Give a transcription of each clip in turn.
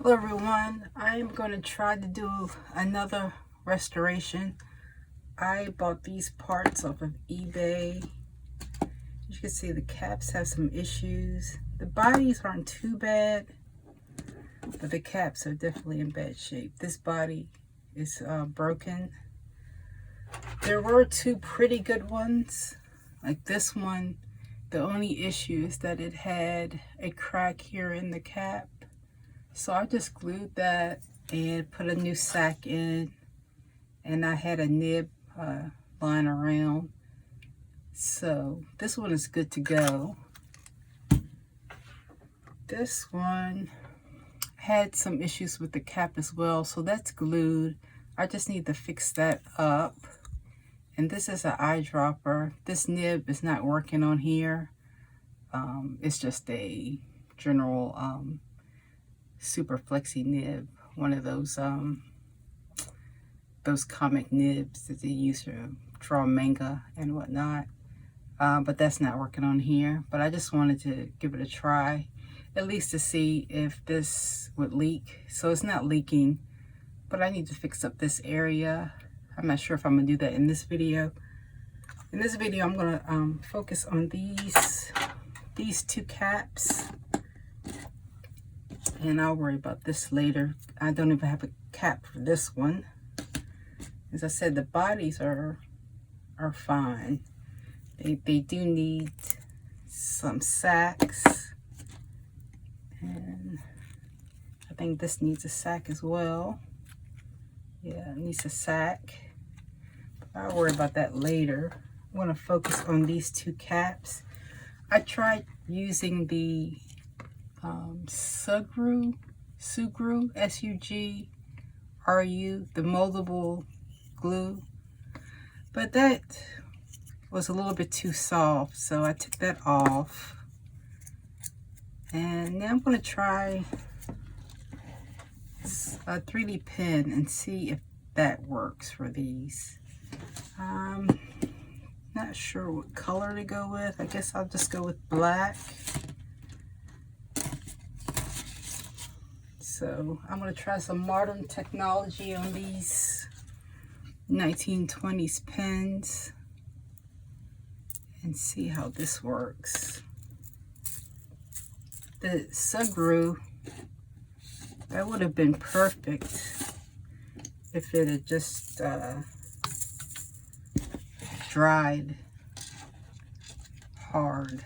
Hello everyone, I'm going to try to do another restoration. I bought these parts off of eBay. As you can see, the caps have some issues. The bodies aren't too bad, but the caps are definitely in bad shape. This body is broken. There were two pretty good ones, like this one. The only issue is that it had a crack here in the cap. So I just glued that and put a new sack in, and I had a nib lying around. So this one is good to go. This one had some issues with the cap as well, so that's glued. I just need to fix that up. And this is an eyedropper. This nib is not working on here. It's just a general super flexy nib, one of those comic nibs that they use to draw manga and whatnot, but that's not working on here. But I just wanted to give it a try, at least to see if this would leak. So it's not leaking, but I need to fix up this area. I'm not sure if I'm gonna do that in this video. In this video I'm gonna focus on these two caps, and I'll worry about this later. I don't even have a cap for this one. As I said, the bodies are fine. They do need some sacks, and I think this needs a sack as well. Yeah, it needs a sack. I'll worry about that later. I want to focus on these two caps. I tried using the Sugru, S-U-G-R-U, the moldable glue, but that was a little bit too soft, so I took that off. And now I'm going to try a 3D pen and see if that works for these. Not sure what color to go with. I guess I'll just go with black. So I'm going to try some modern technology on these 1920s pens and see how this works. The Sugru, that would have been perfect if it had just dried hard.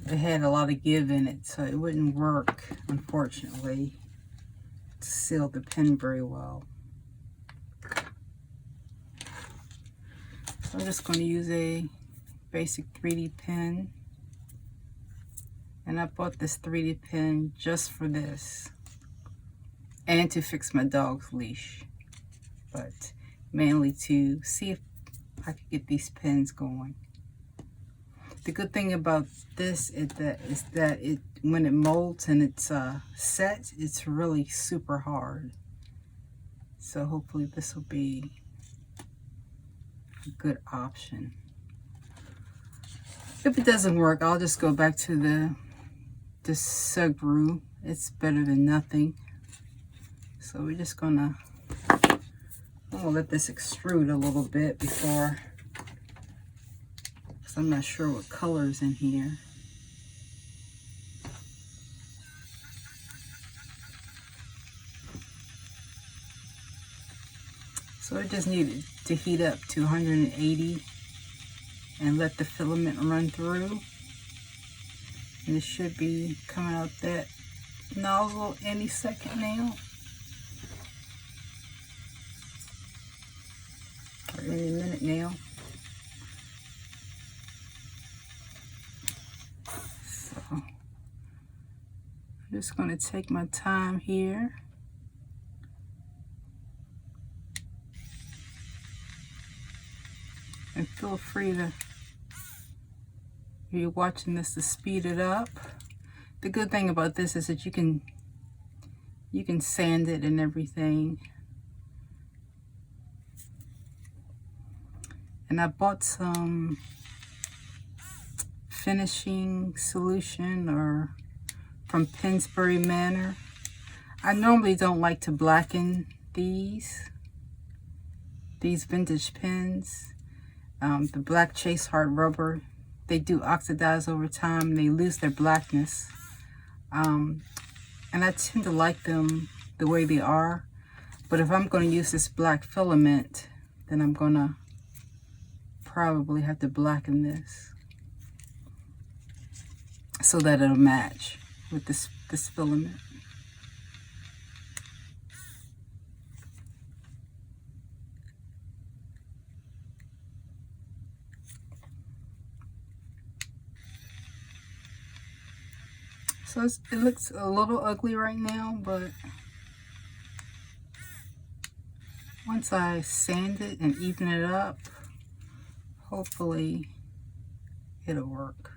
It had a lot of give in it, so it wouldn't work, unfortunately, to seal the pen very well. So I'm just going to use a basic 3D pen. And I bought this 3D pen just for this, and to fix my dog's leash, but mainly to see if I could get these pens going. The good thing about this is that it, when it molds and it's set, it's really super hard. So hopefully this will be a good option. If it doesn't work, I'll just go back to the Sugru. It's better than nothing. So we're just gonna, I'm gonna let this extrude a little bit before, because I'm not sure what color's in here. So it just needed to heat up to 180 and let the filament run through. And it should be coming out that nozzle any second now, or any minute now. So I'm just going to take my time here. And feel free to, if you're watching this, to speed it up. The good thing about this is that you can sand it and everything. And I bought some finishing solution or from Pensbury Manor. I normally don't like to blacken these vintage pens. The black chase hard rubber, they do oxidize over time. They lose their blackness. And I tend to like them the way they are. But if I'm going to use this black filament, then I'm going to probably have to blacken this so that it'll match with this filament. So it looks a little ugly right now, but once I sand it and even it up, hopefully it'll work.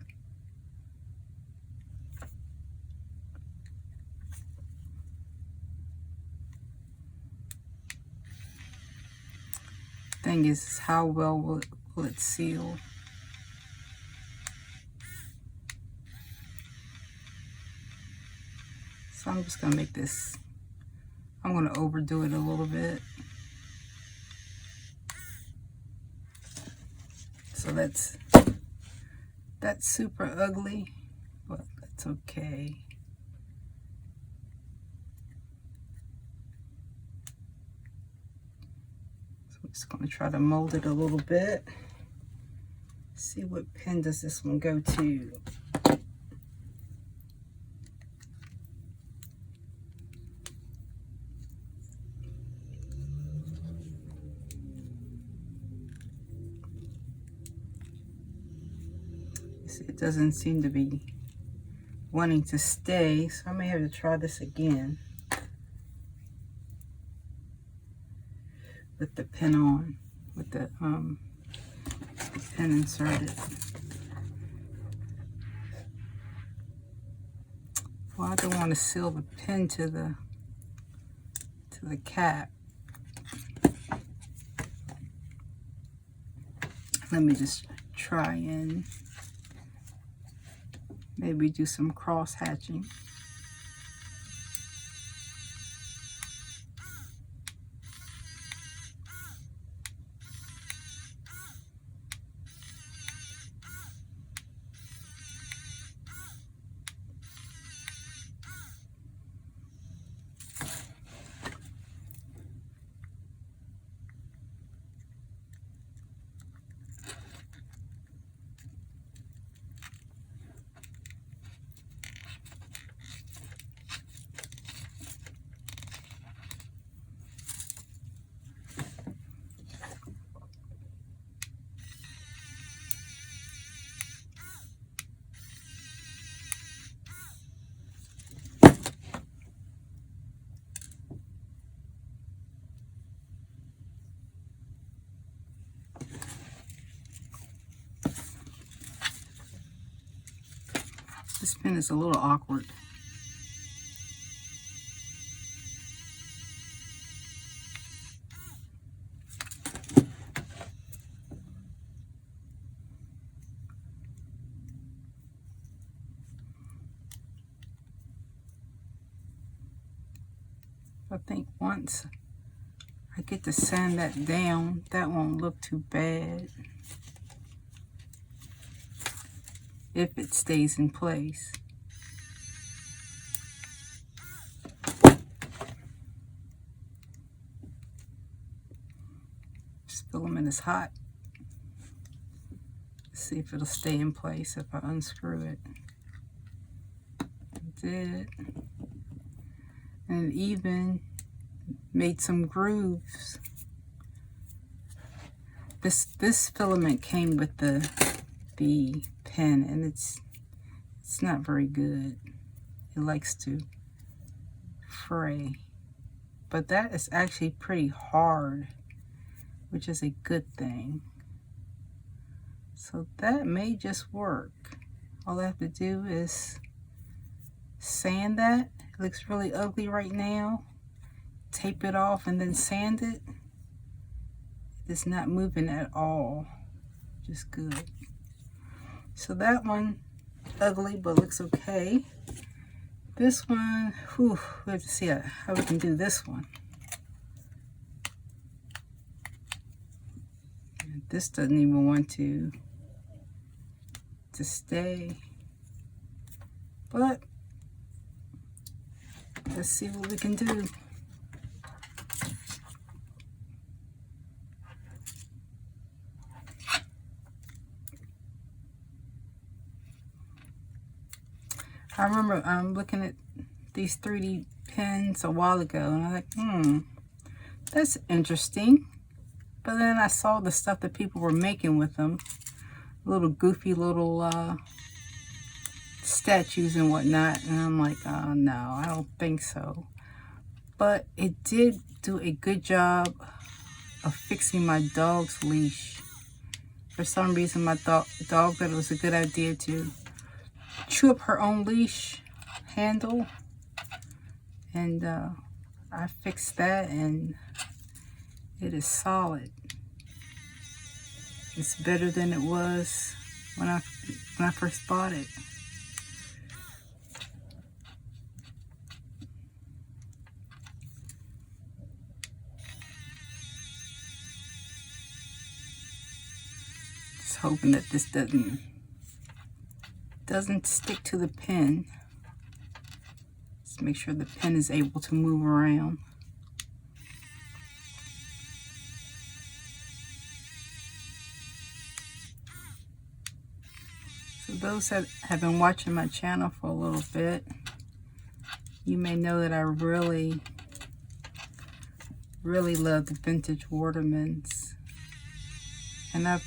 Thing is, how well will it seal? So I'm just going to make this, I'm going to overdo it a little bit. So that's super ugly, but that's okay. So I'm just going to try to mold it a little bit. See what pen does this one go to. It doesn't seem to be wanting to stay, so I may have to try this again with the pen on, with the pen inserted. Well, I don't want to seal the pen to the cap. Let me just try and maybe do some cross hatching. This pen is a little awkward. I think once I get to sand that down, that won't look too bad if it stays in place. This filament is hot. Let's see if it'll stay in place if I unscrew it. It did. And it even made some grooves. This filament came with the pen, and it's not very good. It likes to fray. But that is actually pretty hard, which is a good thing. So that may just work. All I have to do is sand that. It looks really ugly right now. Tape it off and then sand it. It's not moving at all. Just good. So that one, ugly but looks okay. This one, whew, we have to see how we can do this one. This doesn't even want to stay, but let's see what we can do. I remember looking at these 3D pens a while ago, and I was like, that's interesting. But then I saw the stuff that people were making with them, little goofy little statues and whatnot, and I'm like, oh no, I don't think so. But it did do a good job of fixing my dog's leash. For some reason, my dog thought it was a good idea to chew up her own leash handle, and I fixed that, and it is solid. It's better than it was when I first bought it. Just hoping that this doesn't stick to the pen. Just make sure the pen is able to move around. So those that have been watching my channel for a little bit, you may know that I really love the vintage Watermans, and I've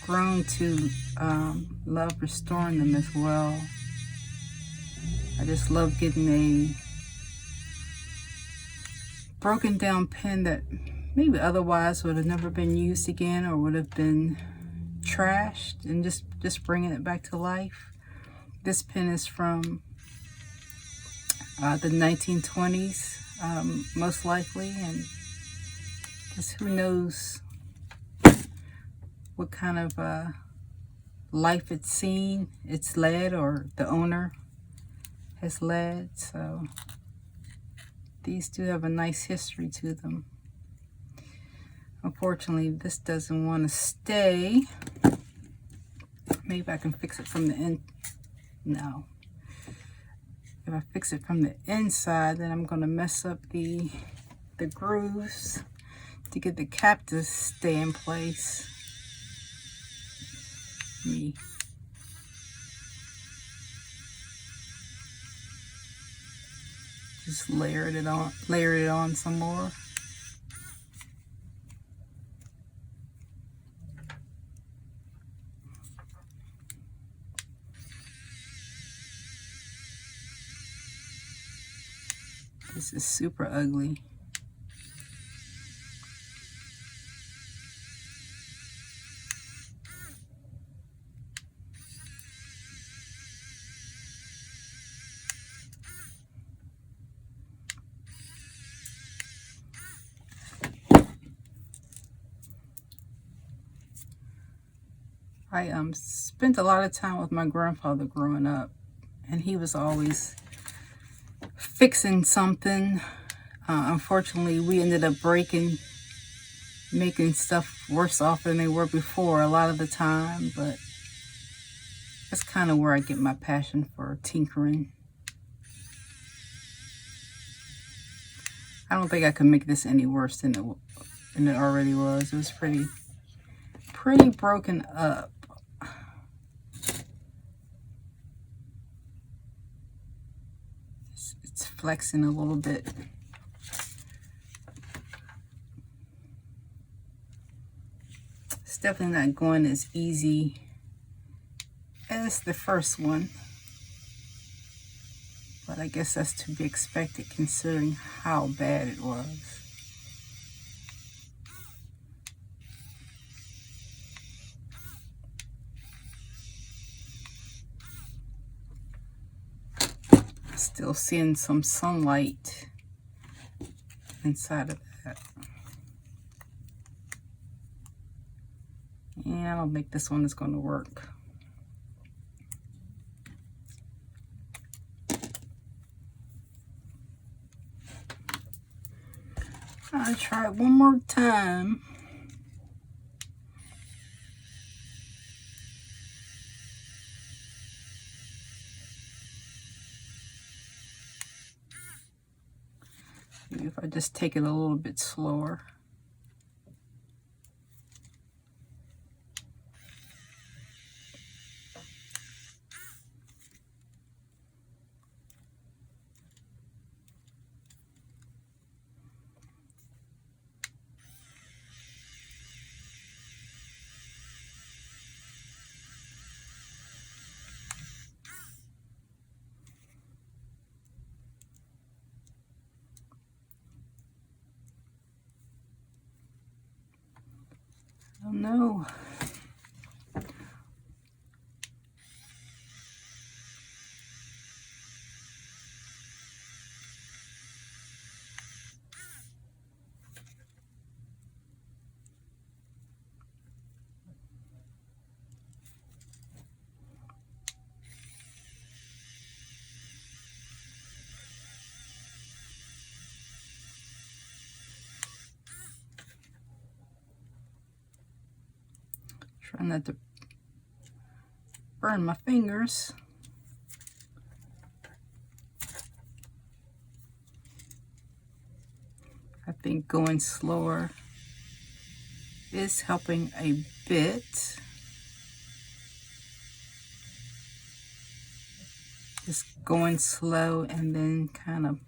grown to love restoring them as well. I just love getting a broken down pen that maybe otherwise would have never been used again or would have been trashed, and just bringing it back to life. This pen is from the 1920s, most likely, and just who knows what kind of life it's led, or the owner has led. So these do have a nice history to them. Unfortunately, this doesn't want to stay. Maybe I can fix it from the end. No. If I fix it from the inside, then I'm going to mess up the grooves to get the cap to stay in place. Me. Just layer it on some more. This is super ugly. I spent a lot of time with my grandfather growing up, and he was always fixing something. Unfortunately, we ended up making stuff worse off than they were before a lot of the time, but that's kind of where I get my passion for tinkering. I don't think I could make this any worse than it already was. It was pretty broken up. It's flexing a little bit. It's definitely not going as easy as the first one, but I guess that's to be expected considering how bad it was. Still seeing some sunlight inside of that. Yeah, I don't think this one is going to work. I'll try it one more time. Maybe if I just take it a little bit slower. I don't know. Try not to burn my fingers. I think going slower is helping a bit. Just going slow and then kind of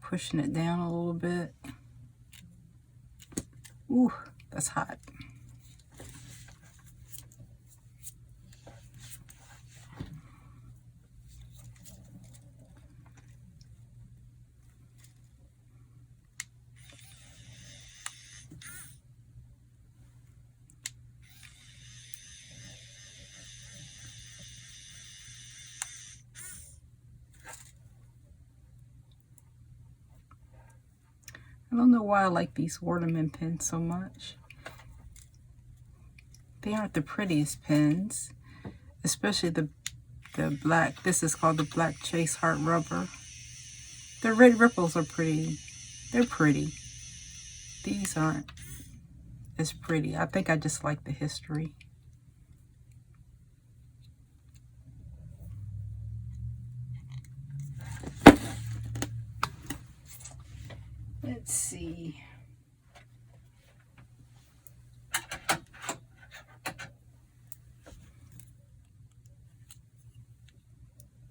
pushing it down a little bit. Ooh, that's hot. I don't know why I like these Waterman pens so much. They aren't the prettiest pens, especially the black. This is called the Black Chase Heart Rubber. The red ripples are pretty. They're pretty. These aren't as pretty. I think I just like the history. Let's see.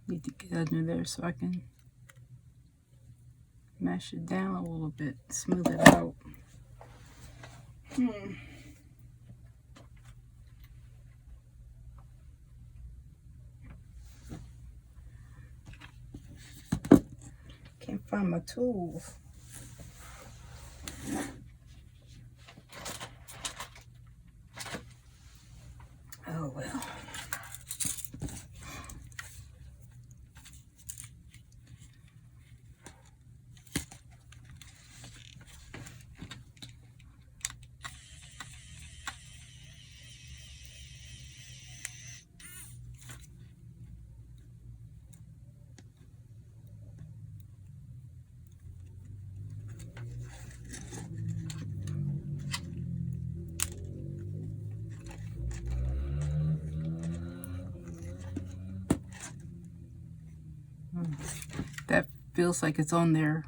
Need to get under there so I can mash it down a little bit, smooth it out. Can't find my tools. Oh well. That feels like it's on there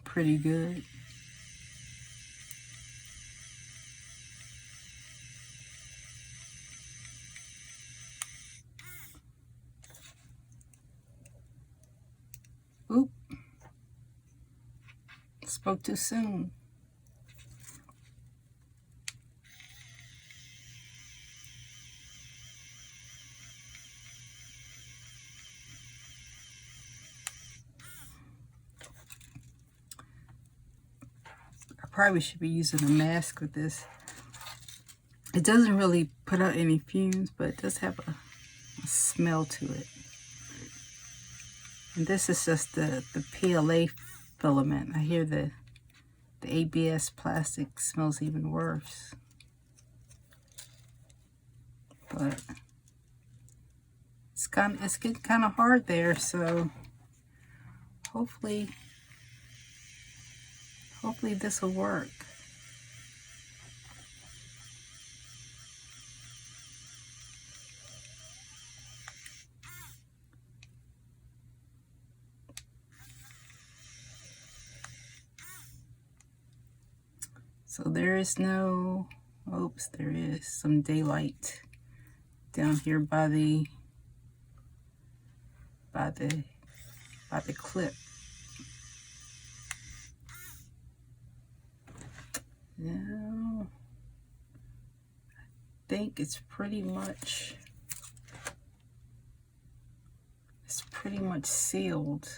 pretty good. Oop. Spoke too soon. Probably should be using a mask with this. It doesn't really put out any fumes, but it does have a smell to it. And this is just the PLA filament. I hear the ABS plastic smells even worse. But it's getting kind of hard there, so hopefully Hopefully this will work. So there is no, oops, there is some daylight down here by the clip. Now, I think it's pretty much sealed.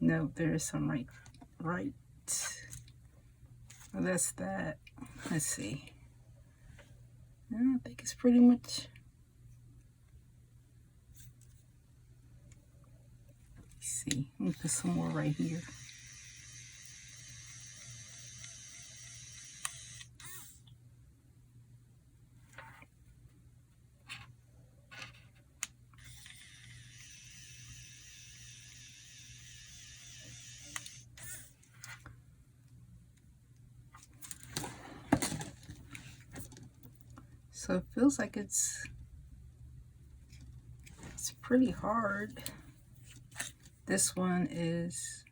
No, there is some right. Oh, that's that. Let's see. I think it's pretty much. Let's see. Let me put some more right here. So it feels like it's pretty hard. This one is,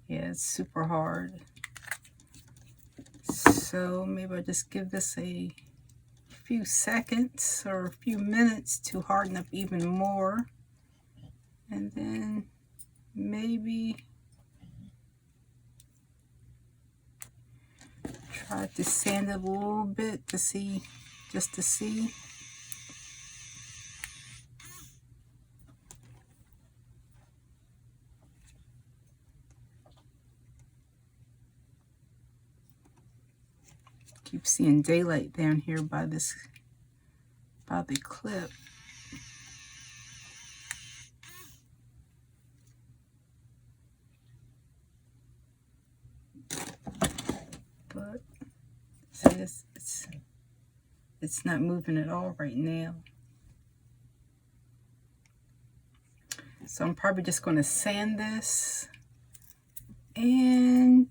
yeah, it's super hard. So maybe I'll just give this a few seconds or a few minutes to harden up even more. And then maybe try to sand it a little bit to see, just to see. Keep seeing daylight down here by the clip. But see, it's not moving at all right now. So I'm probably just going to sand this and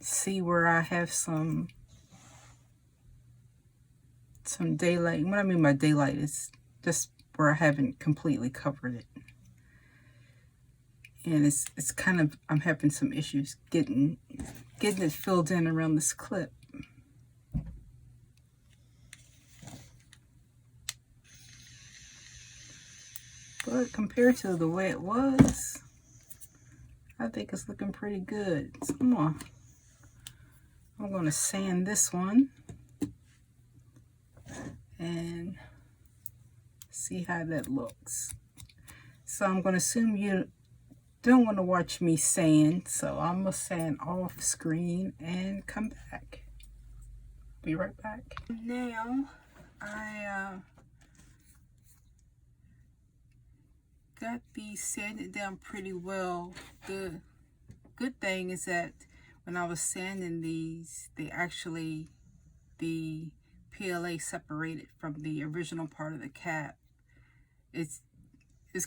see where I have some daylight. What I mean by daylight is just where I haven't completely covered it. And it's kind of, I'm having some issues getting it filled in around this clip. But compared to the way it was, I think it's looking pretty good. So I'm gonna sand this one and see how that looks. So I'm gonna assume you don't want to watch me sand, so I'm gonna sand off screen and come back. Be right back. Now I got these sanded down pretty well. The good thing is that when I was sanding these, the PLA separated from the original part of the cap. It's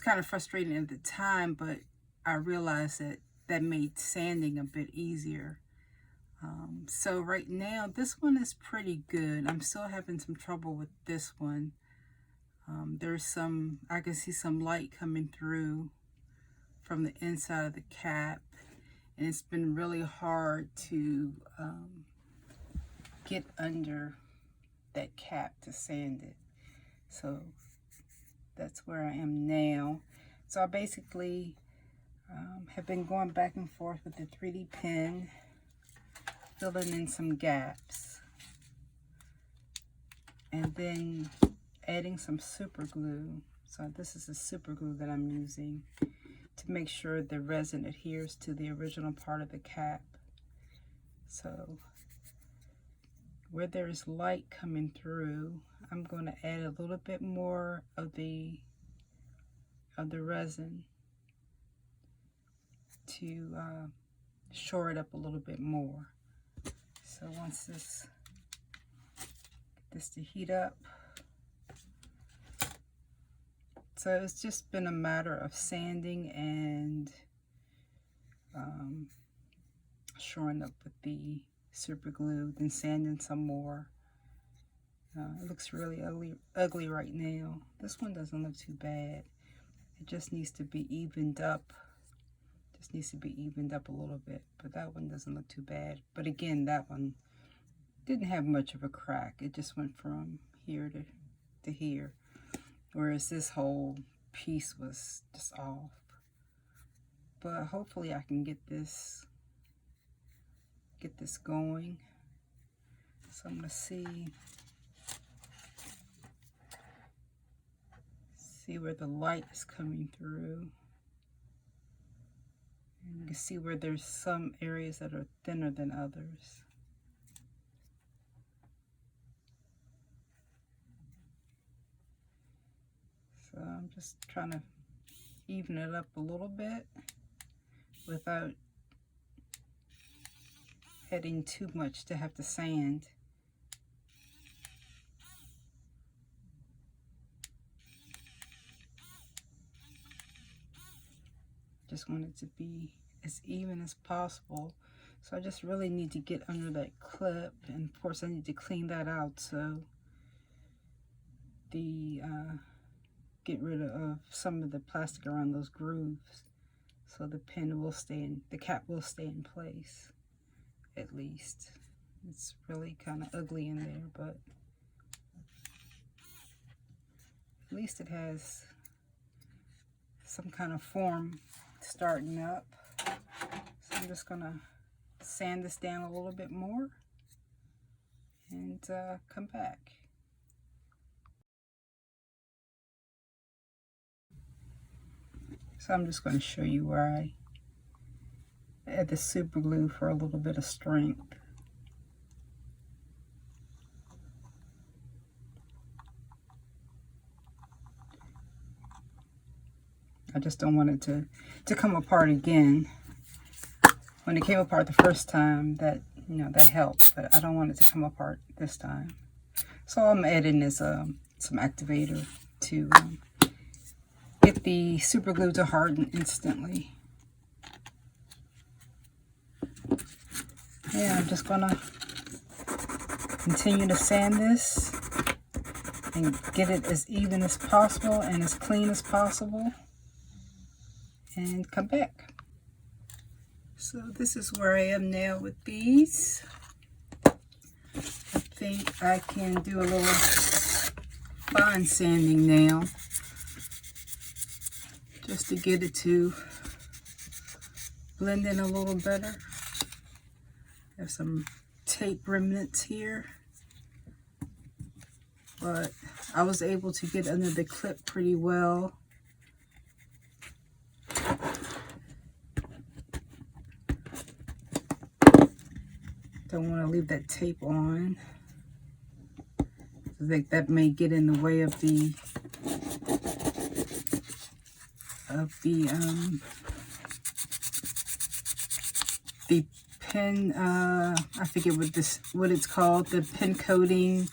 kind of frustrating at the time, but I realized that made sanding a bit easier. So right now, this one is pretty good. I'm still having some trouble with this one. I can see some light coming through from the inside of the cap, and it's been really hard to get under that cap to sand it. So that's where I am now. So I basically have been going back and forth with the 3D pen, filling in some gaps, and then adding some super glue. So this is the super glue that I'm using to make sure the resin adheres to the original part of the cap. So where there's light coming through, I'm going to add a little bit more of the resin to shore it up a little bit more. So once this to heat up. So it's just been a matter of sanding and shoring up with the super glue, then sanding some more. It looks really ugly right now. This one doesn't look too bad. It just needs to be evened up. Just needs to be evened up a little bit, but that one doesn't look too bad. But again, that one didn't have much of a crack. It just went from here to here, whereas this whole piece was just off. But hopefully I can get this going. So I'm gonna see where the light is coming through. And you can see where there's some areas that are thinner than others. So I'm just trying to even it up a little bit without adding too much to have to sand. Just want it to be as even as possible. So I just really need to get under that clip, and of course I need to clean that out so the get rid of some of the plastic around those grooves, so the pin will stay in, the cap will stay in place. At least it's really kind of ugly in there, but at least it has some kind of form starting up. So I'm just gonna sand this down a little bit more and come back. So I'm just going to show you where I add the super glue for a little bit of strength. I just don't want it to come apart again. When it came apart the first time, that helped, but I don't want it to come apart this time. So all I'm adding is some activator to get the super glue to harden instantly. Yeah, I'm just gonna continue to sand this and get it as even as possible and as clean as possible, and come back. So this is where I am now with these. I think I can do a little fine sanding now, just to get it to blend in a little better. There's some tape remnants here, but I was able to get under the clip pretty well. Don't want to leave that tape on. I think that may get in the way of the pen, I forget what it's called, the pen coating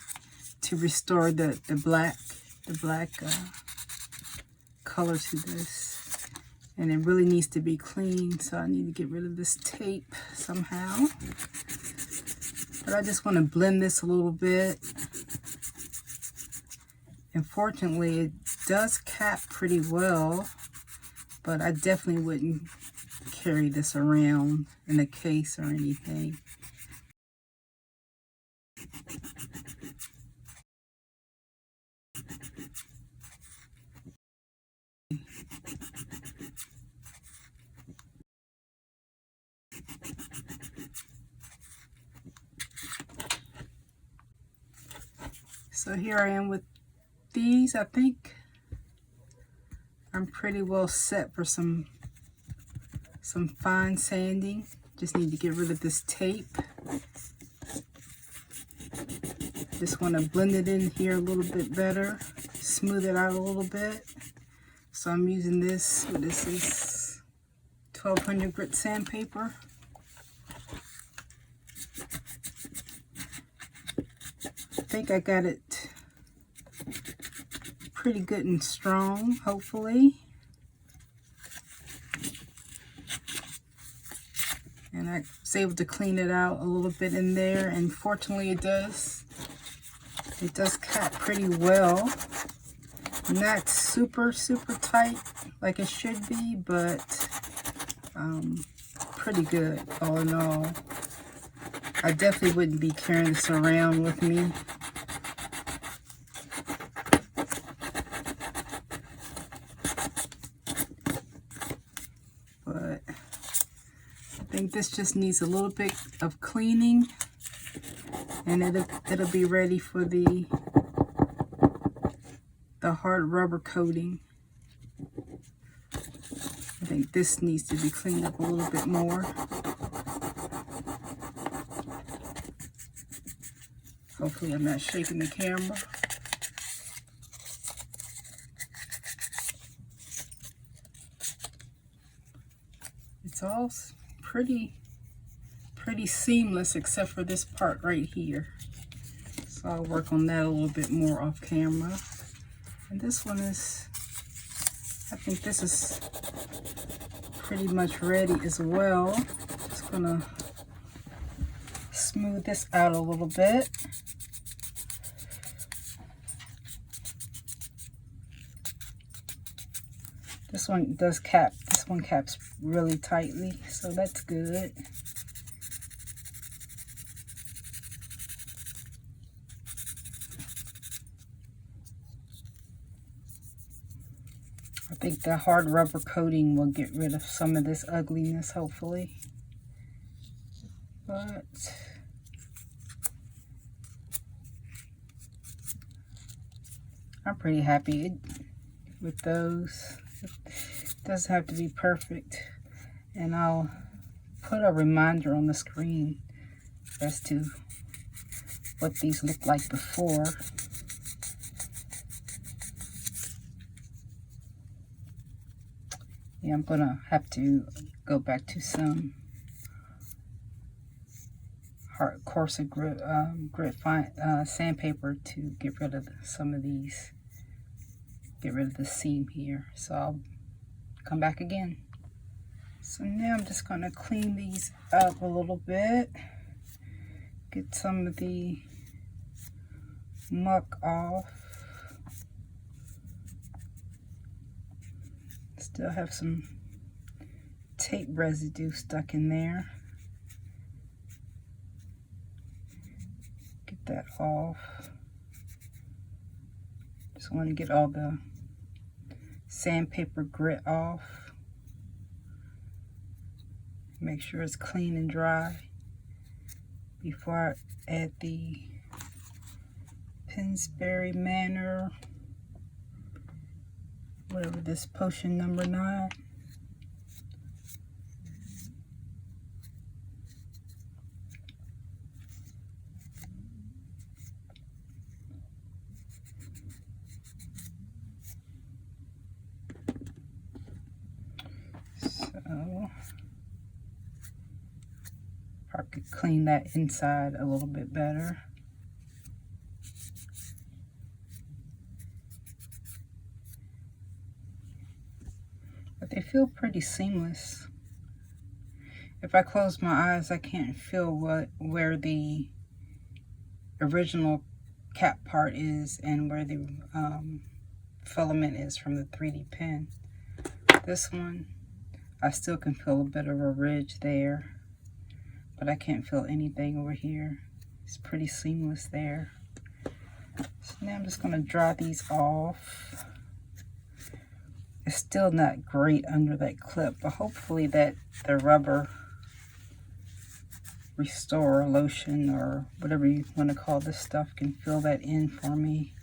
to restore the black color to this. And it really needs to be clean, so I need to get rid of this tape somehow. But I just want to blend this a little bit. Unfortunately, it does cap pretty well, but I definitely wouldn't carry this around in a case or anything. So here I am with these. I think I'm pretty well set for some fine sanding. Just need to get rid of this tape. Just want to blend it in here a little bit better, smooth it out a little bit. So I'm using this, what is this, 1200 grit sandpaper. I think I got it pretty good and strong, hopefully. And And I was able to clean it out a little bit in there, and fortunately it does cap pretty well. Not super tight like it should be, but pretty good all in all. I definitely wouldn't be carrying this around with me. But I think this just needs a little bit of cleaning, and it'll be ready for the hard rubber coating. I think this needs to be cleaned up a little bit more. Hopefully I'm not shaking the camera. It's all pretty seamless except for this part right here. So I'll work on that a little bit more off camera. And this one is, I think this is pretty much ready as well. Just gonna smooth this out a little bit. This one does cap, this one caps really tightly, so that's good. I think the hard rubber coating will get rid of some of this ugliness, hopefully. But I'm pretty happy with those. It doesn't have to be perfect. And I'll put a reminder on the screen as to what these look like before. Yeah, I'm gonna have to go back to some coarser grit fine sandpaper to get rid of some of these, get rid of the seam here. So I'll come back again. So now I'm just gonna clean these up a little bit, get some of the muck off. Still have some tape residue stuck in there. Get that off. Just want to get all the sandpaper grit off. Make sure it's clean and dry before I add the Pensbury Manor, whatever this potion number 9. So I could clean that inside a little bit better. But they feel pretty seamless. If I close my eyes, I can't feel where the original cap part is and where the filament is from the 3D pen. This one, I still can feel a bit of a ridge there, but I can't feel anything over here. It's pretty seamless there. So now I'm just going to dry these off. It's still not great under that clip, but hopefully that the rubber restore lotion or whatever you want to call this stuff can fill that in for me.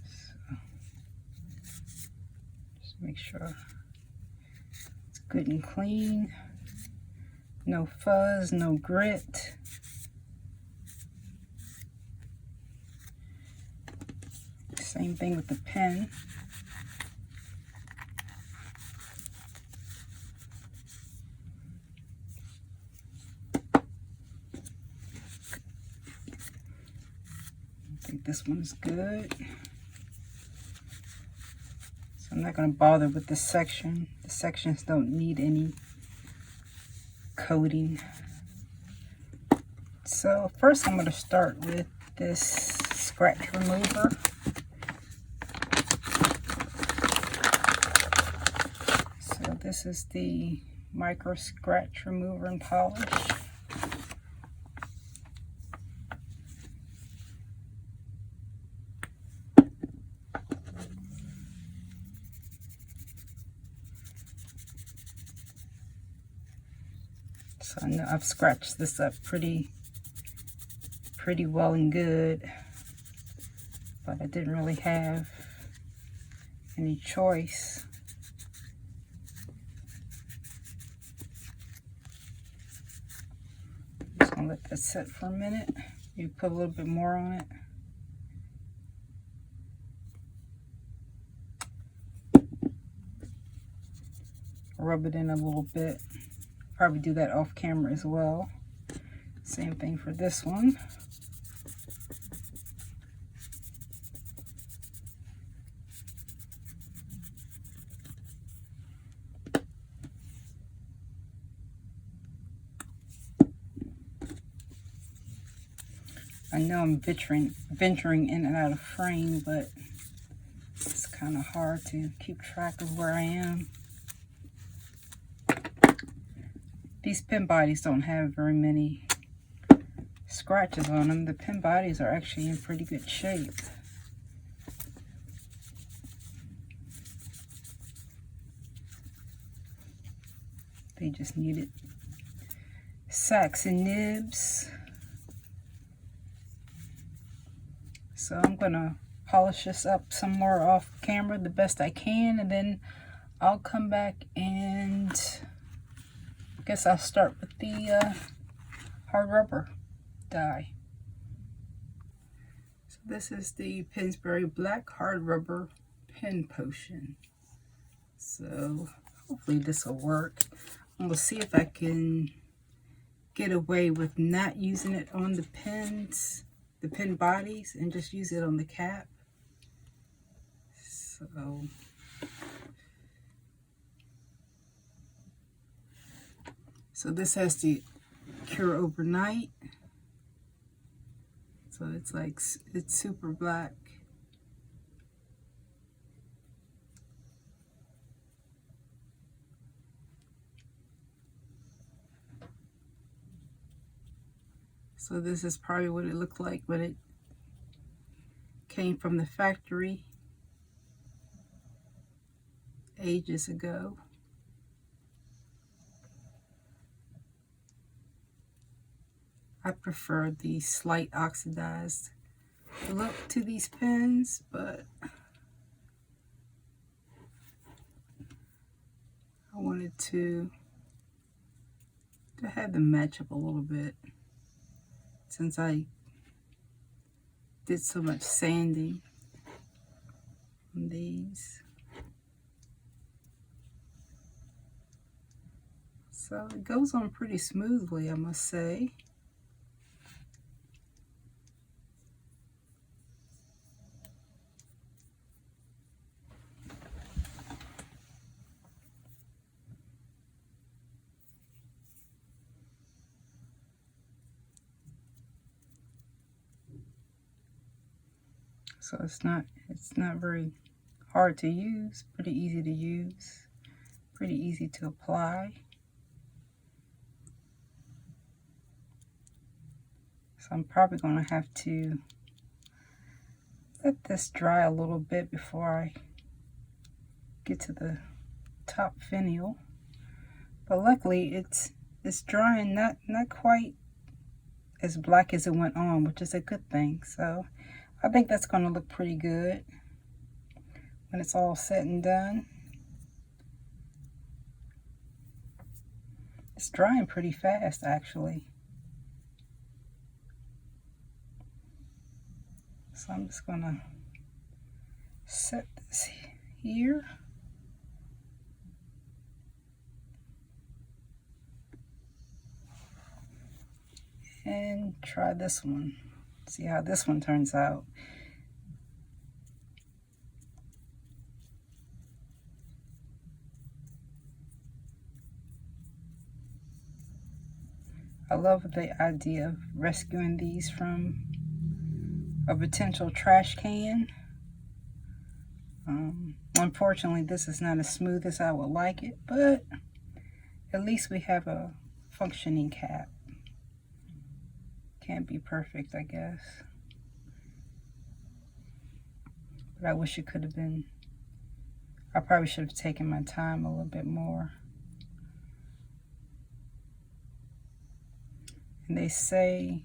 So, just make sure it's good and clean. No fuzz, no grit. Same thing with the pen. I think this one's good. So I'm not going to bother with this section. The sections don't need any coating. So first I'm going to start with this scratch remover. So this is the micro scratch remover and polish. So I know I've scratched this up pretty well and good, but I didn't really have any choice. I'm just gonna let that sit for a minute. You put a little bit more on it. Rub it in a little bit. Probably do that off camera as well. Same thing for this one. I know I'm venturing in and out of frame, but it's kind of hard to keep track of where I am. These pin bodies don't have very many scratches on them. The pin bodies are actually in pretty good shape. They just needed sacks and nibs. So I'm gonna polish this up some more off camera the best I can, and then I'll come back and I guess I'll start with the hard rubber dye. So this is the Pensbury Black Hard Rubber Pen Potion. So hopefully this will work. I'm gonna see if I can get away with not using it on the pens, the pen bodies, and just use it on the cap. So this has to cure overnight. So it's like, it's super black. So this is probably what it looked like when it came from the factory ages ago. I prefer the slight oxidized look to these pens, but I wanted to have them match up a little bit since I did so much sanding on these. So it goes on pretty smoothly, I must say. So it's not very hard to use, pretty easy to use, pretty easy to apply. So I'm probably going to have to let this dry a little bit before I get to the top finial. But luckily it's drying not quite as black as it went on, which is a good thing. So I think that's going to look pretty good when it's all said and done. It's drying pretty fast, actually. So I'm just going to set this here. And try this one. See how this one turns out. I love the idea of rescuing these from a potential trash can. Unfortunately, this is not as smooth as I would like it, but at least we have a functioning cap. Can't be perfect, I guess. But I wish it could have been. I probably should have taken my time a little bit more. And they say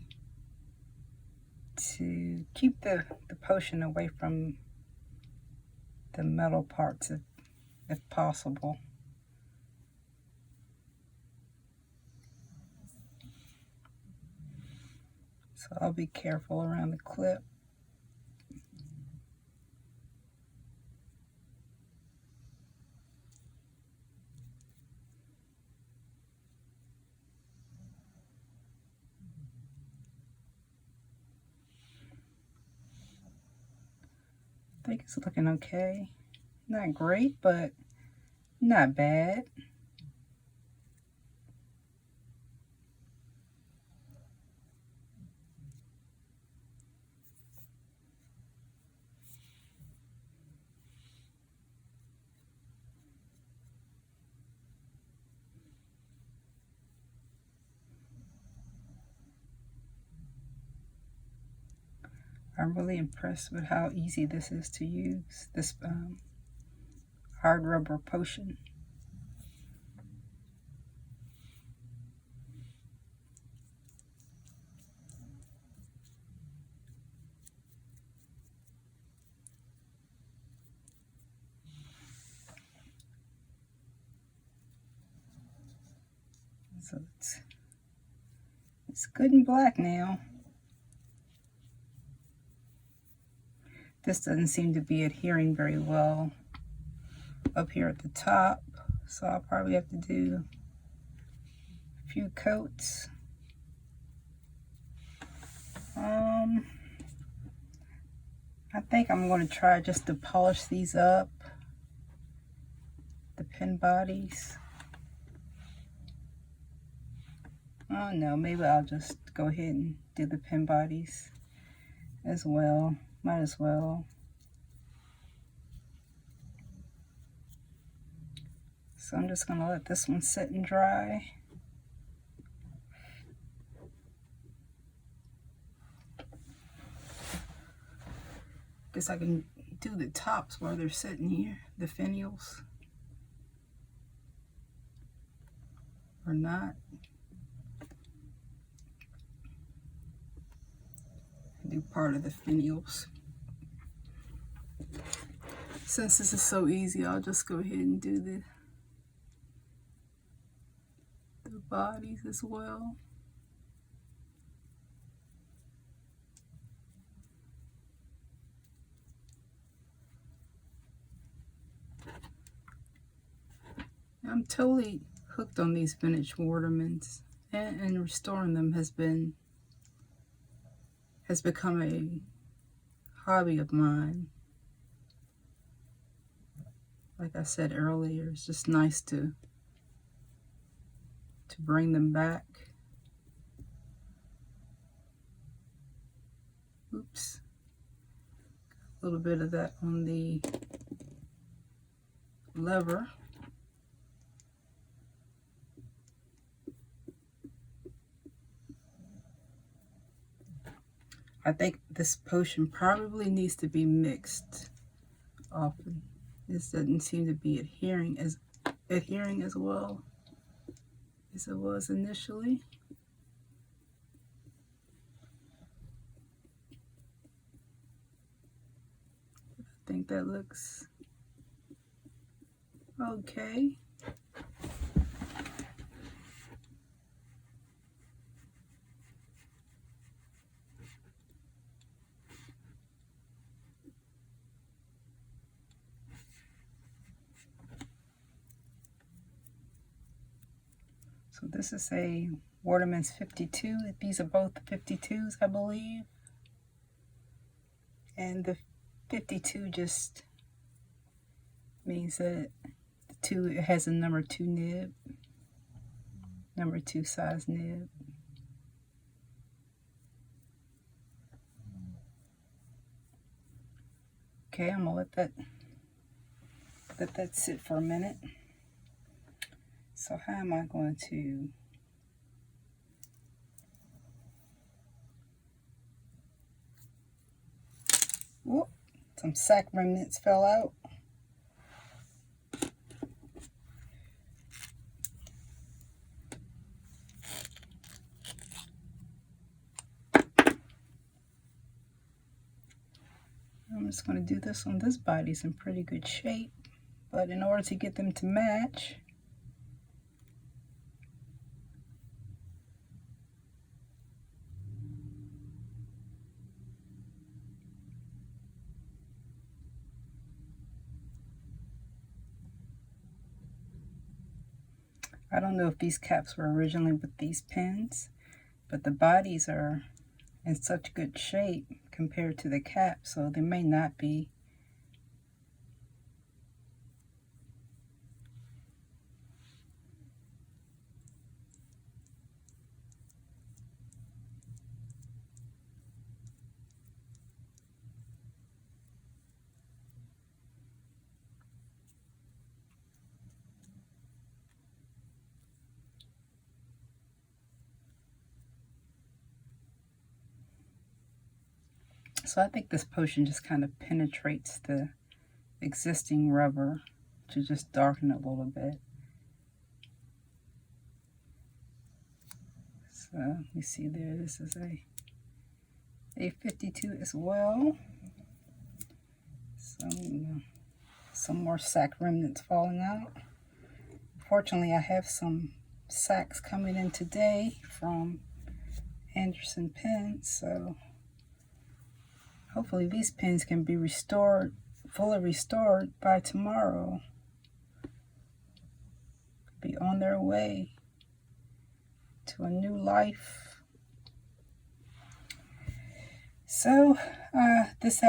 to keep the potion away from the metal parts if possible. So I'll be careful around the clip. I think it's looking okay. Not great, but not bad. I'm really impressed with how easy this is to use, this hard rubber potion. So it's good and black now. This doesn't seem to be adhering very well up here at the top, so I'll probably have to do a few coats. I think I'm going to try just to polish these up, the pin bodies. Oh no, maybe I'll just go ahead and do the pin bodies as well. Might as well. So I'm just going to let this one sit and dry. Guess I can do the tops while they're sitting here, the finials. Or not. Do part of the finials. Since this is so easy, I'll just go ahead and do the bodies as well. I'm totally hooked on these vintage Watermans, and restoring them has become a hobby of mine. Like I said earlier, it's just nice to bring them back. Oops. A little bit of that on the lever. I think this potion probably needs to be mixed often. This doesn't seem to be adhering as well as it was initially. I think that looks okay. So this is a Waterman's 52. These are both 52s, I believe. And the 52 just means that the 2, it has a number 2 nib, number 2 size nib. Okay, I'm gonna let that sit for a minute. So how am I going to whoop, some sack remnants fell out. I'm just going to do this one. This body's in pretty good shape, but in order to get them to match, I don't know if these caps were originally with these pins, but the bodies are in such good shape compared to the cap, so they may not be. So I think this potion just kind of penetrates the existing rubber to just darken it a little bit. So you see there, this is a 52 as well. Some more sack remnants falling out. Fortunately, I have some sacks coming in today from Anderson pins, so hopefully these pins can be restored, fully restored by tomorrow. Be on their way to a new life. So these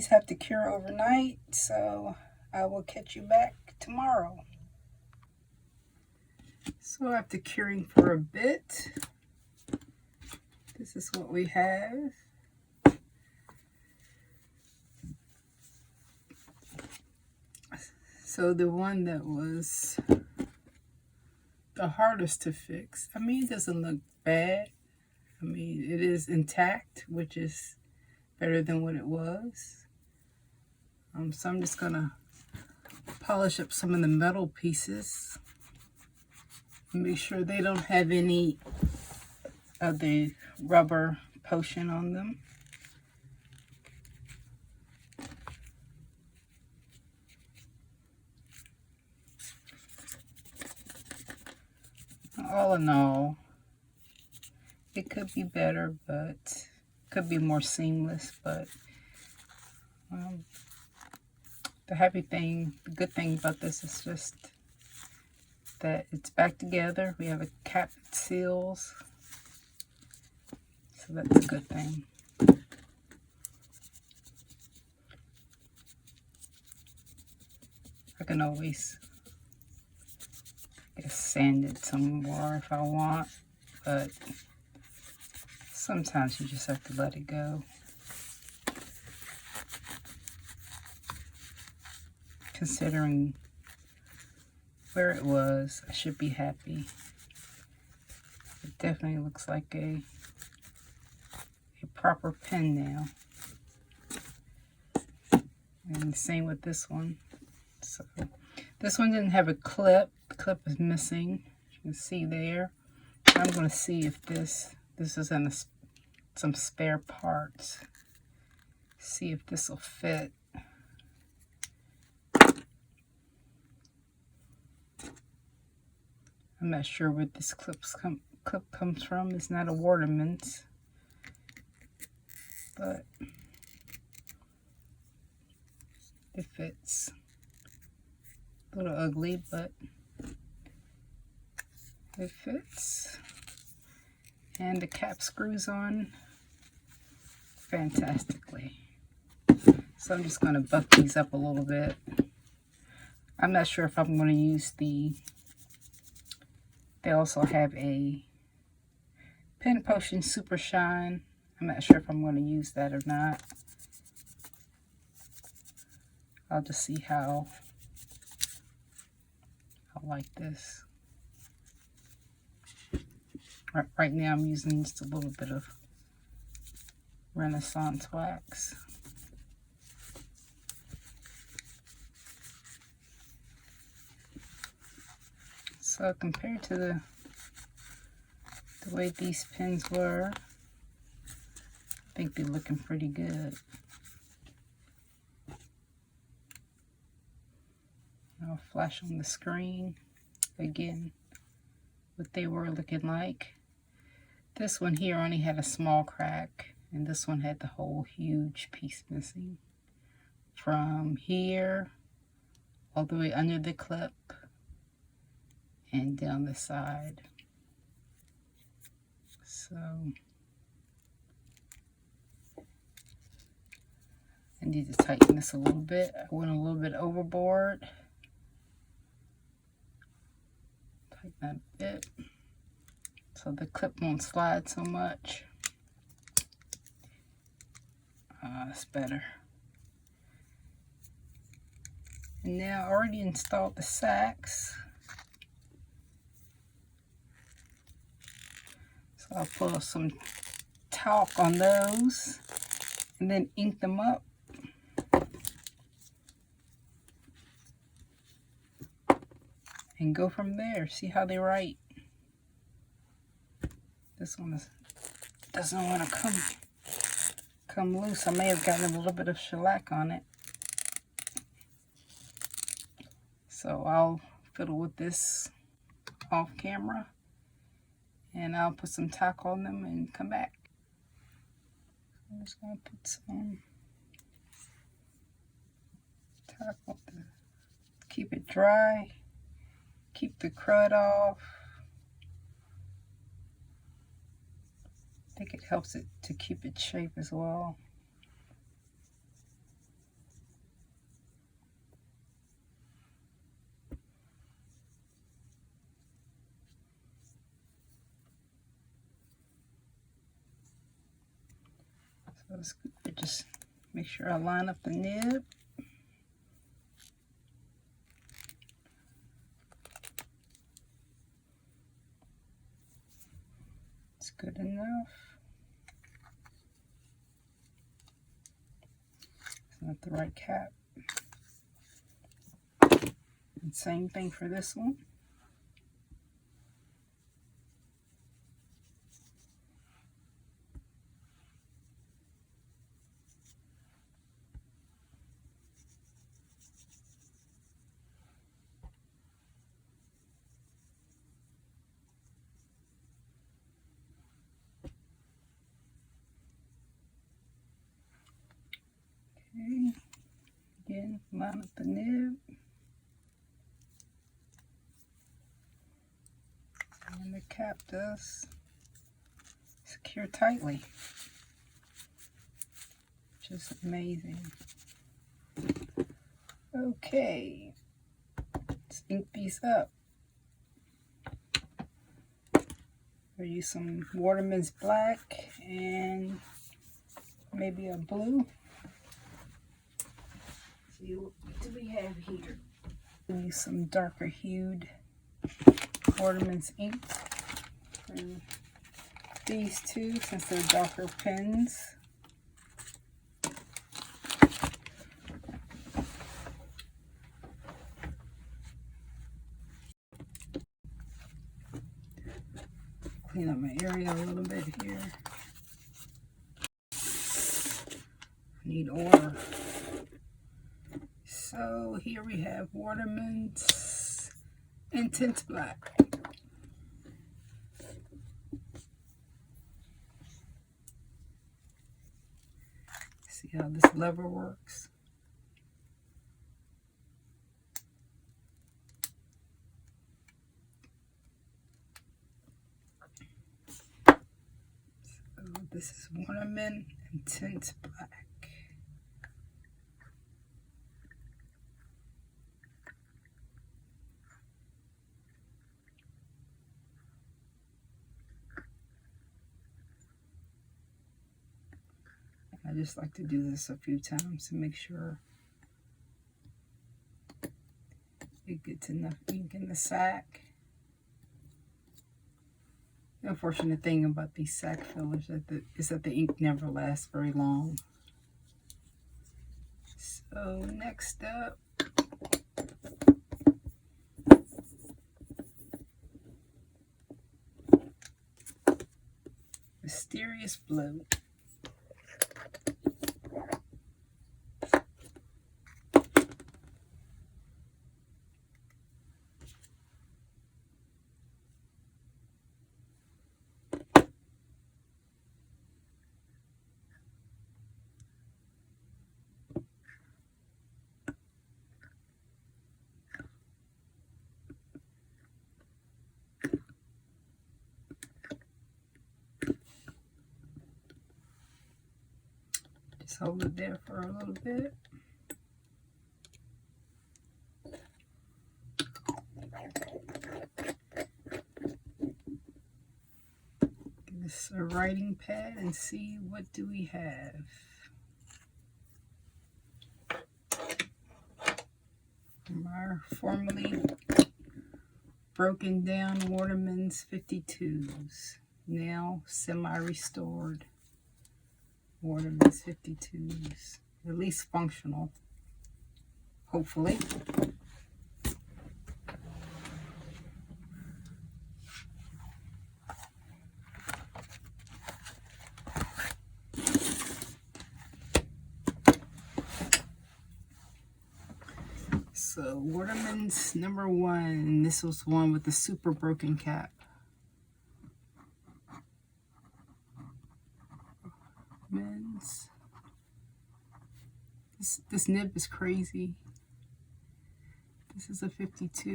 have to cure overnight, so I will catch you back tomorrow. So after curing for a bit, this is what we have. So the one that was the hardest to fix, I mean, it doesn't look bad. I mean, it is intact, which is better than what it was. So I'm just gonna polish up some of the metal pieces. Make sure they don't have any of the rubber potion on them. All in all, it could be better, but could be more seamless, but the good thing about this is just that it's back together. We have a cap that seals, so that's a good thing. I can always sand it some more if I want, but sometimes you just have to let it go. Considering where it was, I should be happy. It definitely looks like a proper pen now. And the same with this one. So this one didn't have a clip. The clip is missing. You can see there. I'm going to see if this is in some spare parts. See if this will fit. I'm not sure where this clip comes from. It's not a Waterman's, but it fits. A little ugly, but it fits. And the cap screws on fantastically. So I'm just going to buff these up a little bit. I'm not sure if I'm going to use they also have a Pen Potion Super Shine. I'm not sure if I'm going to use that or not. I'll just see how I like this. Right now I'm using just a little bit of Renaissance wax. So compared to the way these pins were, I think they're looking pretty good. I'll flash on the screen again what they were looking like. This one here only had a small crack, and this one had the whole huge piece missing. From here all the way under the clip and down the side. So I need to tighten this a little bit. I went a little bit overboard. Tighten that a bit so the clip won't slide so much. That's better. And now I already installed the sacks. So I'll put some talc on those and then ink them up. And go from there. See how they write. This one doesn't want to come loose. I may have gotten a little bit of shellac on it. So I'll fiddle with this off camera. And I'll put some talc on them and come back. I'm just going to put some talc on them. Keep it dry. Keep the crud off. I think it helps it to keep its shape as well. So it's good to just make sure I line up the nib. It's good enough. It's not the right cap. And same thing for this one. Okay, again, line up the nib. And the cap does secure tightly, which is amazing. Okay, let's ink these up. I'll use some Waterman's black and maybe a blue. See, what do we have here? We'll use some darker hued Waterman's ink for these two, since they're darker pens. Clean up my area a little bit here. Need order. So here we have Waterman's Intense Black. See how this lever works. So this is Waterman Intense Black. I just like to do this a few times to make sure It gets enough ink in the sack. The unfortunate thing about these sack fillers is that the ink never lasts very long. So next up, Mysterious Blue. Just hold it there for a little bit. Give this a writing pad and see what do we have. From our formerly broken down Waterman's 52s, now semi-restored Waterman's 52s, at least functional, hopefully. So Waterman's number 1, this was one with the super broken cap. Men's. This nib is crazy. This is a 52.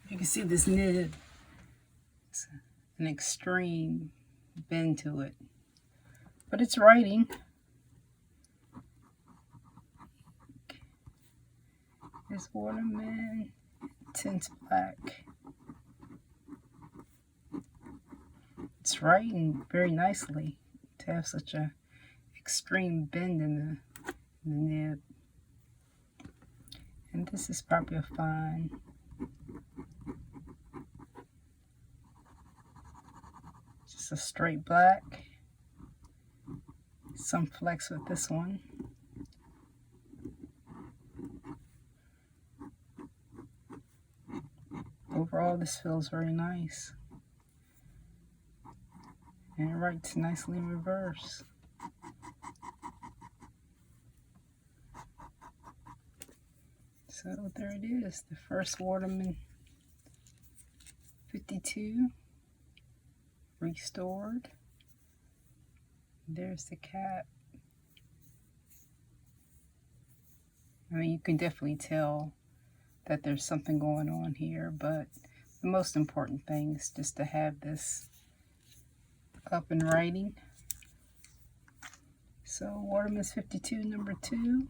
You can see this nib. It's an extreme bend to it, but it's writing. There's Waterman, Tints Black. It's writing very nicely to have such a extreme bend in the nib. And this is probably a fine. Just a straight black. Some flex with this one. Overall, this feels very nice. And it writes nicely in reverse. So there it is, the first Waterman 52 restored. There's the cap. I mean, you can definitely tell that there's something going on here, but the most important thing is just to have this up and writing. So Waterman's 52 number 2.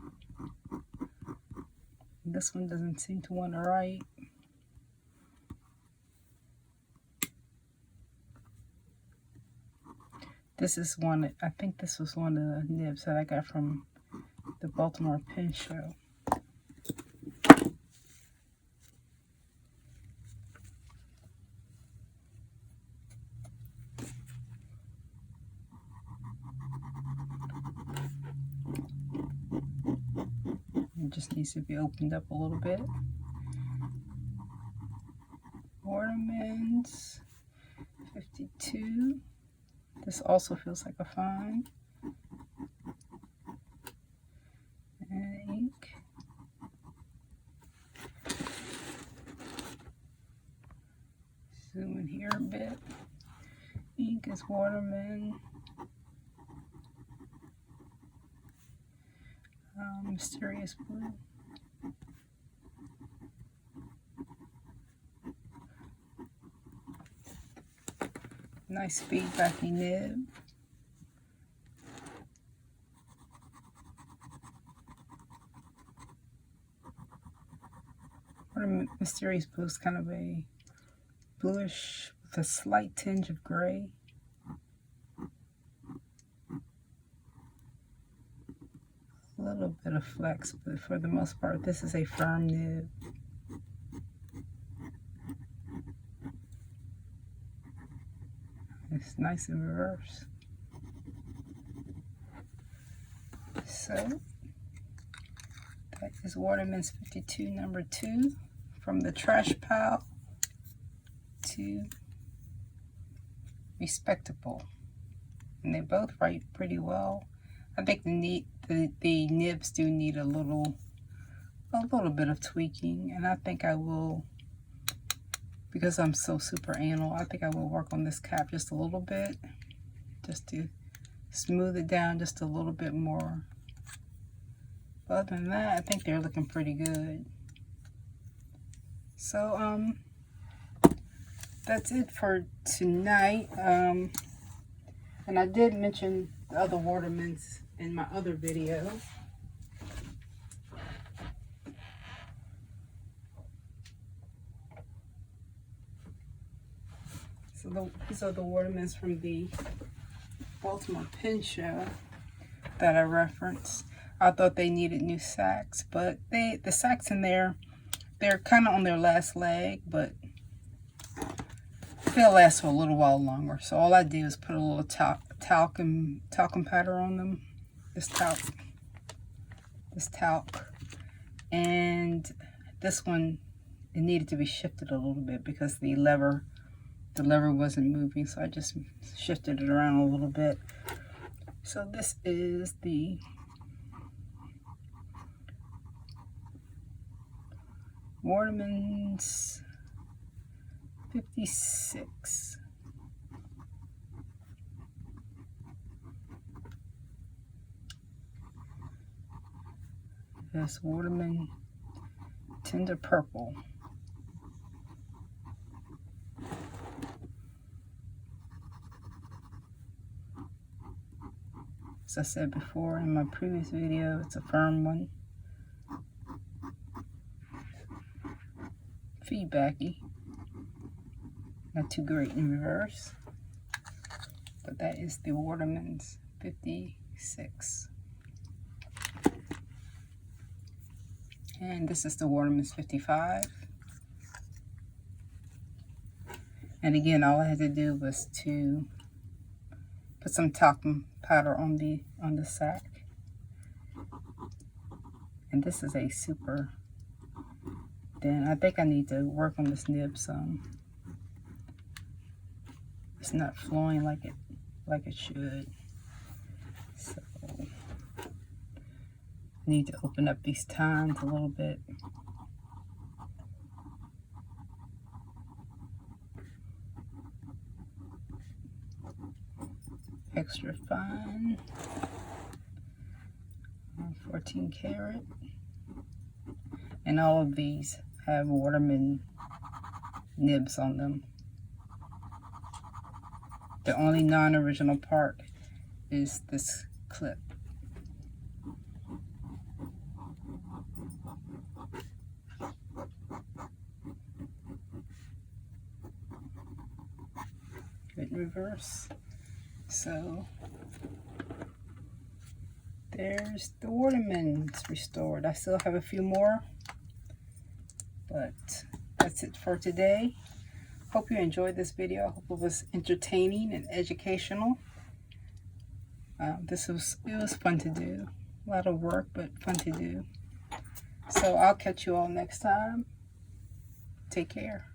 This one doesn't seem to want to write. This is one, I think this was one of the nibs that I got from the Baltimore Pen Show. It just needs to be opened up a little bit. Waterman's 52. This also feels like a fine. And ink. Zoom in here a bit. Ink is Waterman. Mysterious Blue. Nice feedbacky nib. Mysterious Blue is kind of a bluish with a slight tinge of gray. A little bit of flex, but for the most part, this is a firm nib. It's nice in reverse. So that is Waterman's 52 number 2, from the trash pile to respectable. And they both write pretty well. I think the nibs do need a little bit of tweaking, and I think I will, because I'm so super anal, I think I will work on this cap just a little bit, just to smooth it down just a little bit more. But other than that, I think they're looking pretty good. So that's it for tonight. And I did mention the other Watermans in my other video. So these are the Watermans from the Baltimore Pen Show that I referenced. I thought they needed new sacks, but the sacks in there, they're kind of on their last leg, but they'll last for a little while longer. So all I did was put a little talcum powder on them. This talc, and this one, it needed to be shifted a little bit because the lever wasn't moving, so I just shifted it around a little bit. So this is the Waterman's 56. That's Waterman Tender Purple. As I said before in my previous video, it's a firm one. Feedbacky. Not too great in reverse. But that is the Waterman's 56. And this is the Waterman's 55. And again, all I had to do was to put some talcum powder on the sack. And this is a super thin. I think I need to work on this nib some. It's not flowing like it should. So need to open up these tines a little bit. Extra fine. 14 karat. And all of these have Waterman nibs on them. The only non-original part is this clip. Good reverse. So there's the Watermans restored. I still have a few more, but that's it for today. Hope you enjoyed this video. I hope it was entertaining and educational. It was fun to do. A lot of work, but fun to do. So I'll catch you all next time. Take care.